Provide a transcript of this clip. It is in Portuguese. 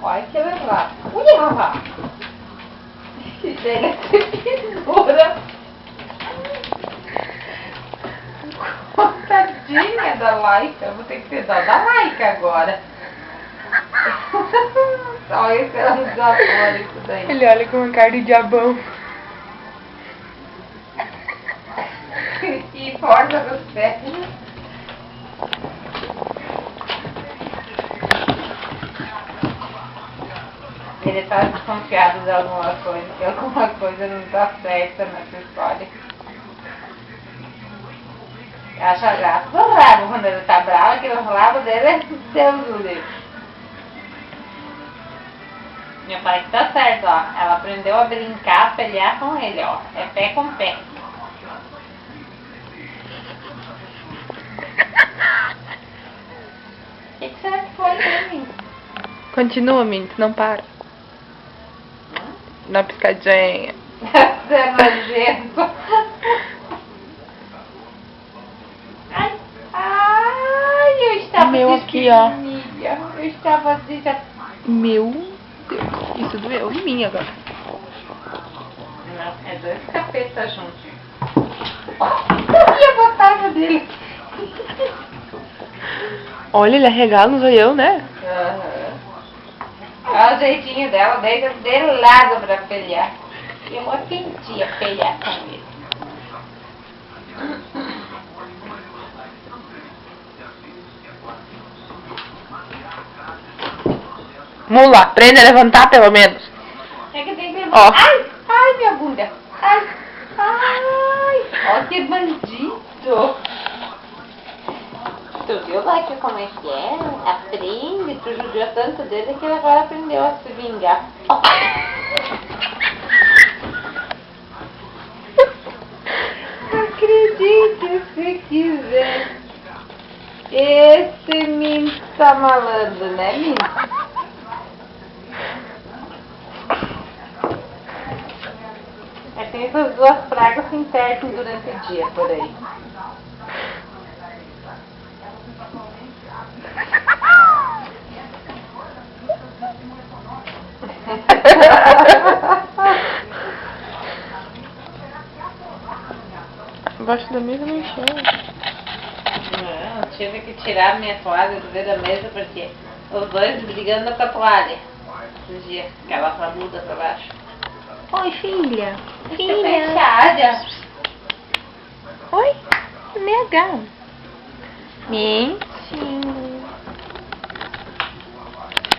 Olha que legal. Uiava! Chega a ser tesoura. Tadinha da Laika. Vou ter que ter dó da Laika agora. Olha esse desaforo daí. Ele olha com uma cara de diabão. E força dos pés. Ele tá desconfiado de alguma coisa, que alguma coisa não tá certa nessa história. Acha graça do rabo quando ele tá bravo, que o rabo dele é Deus do livro. Meu pai que tá certo, ó. Ela aprendeu a brincar, a pelear com ele, ó. É pé com pé. O que será que foi pra mim? Continua, Mint, não para. Dá uma piscadinha. Você é nojento. Ai, eu estava Meu de aqui, ó. vermelha. Eu estava de... Meu Deus, isso doeu em mim agora. Não, é dois capetas juntos. Eu ia botar no dele. Olha, ele arregala no zoião, né? Olha o jeitinho dela, deita de lado pra pelear. Eu aprendi a pelear com ele. Vamos lá, aprende a levantar pelo menos. É que tem que... Ó. Ai, ai, minha bunda. Ai, ai. Ó que bandido. Tu viu lá que como é que é? Aprende, tu judiou tanto dele que ele agora aprendeu a se vingar. Acredite se quiser. Esse Mint tá malandro, né, Mint? É que essas duas pragas se interdem durante o dia por aí. Embaixo da mesa não enxerga. Não, tive que tirar minha toalha do meio da mesa porque os dois brigando com a toalha. Esses dias, aquela rabuda pra baixo. Oi, filha. Fechada. Oi, nega. Mentinho.